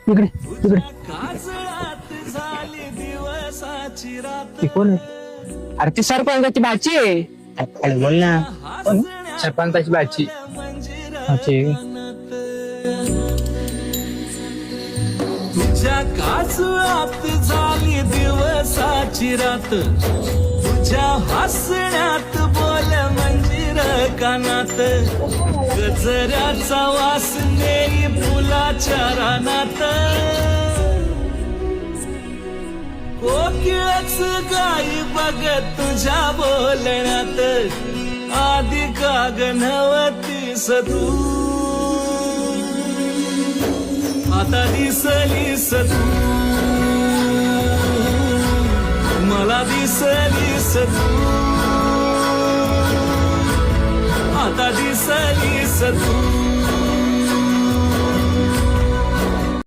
इकडे इकडे. ती कोण आहे? अरे ती सरपंचाची भाची आहे. अरे बोल ना. कोण? सरपंचाची भाची. अच्छा. तुझ्या काजळात झाली दिवसाची रात, तुझ्या हसण्यात बोल मंजिर कानात, गजऱ्याचा वास नेई फुलाच्या रानात, कोकिळच गाई बघत तुझ्या बोलण्यात, आधी काग नव्हतीस तू, आता दिसलीस तू, मला दिसलीस तू, आता दिसलीस तू.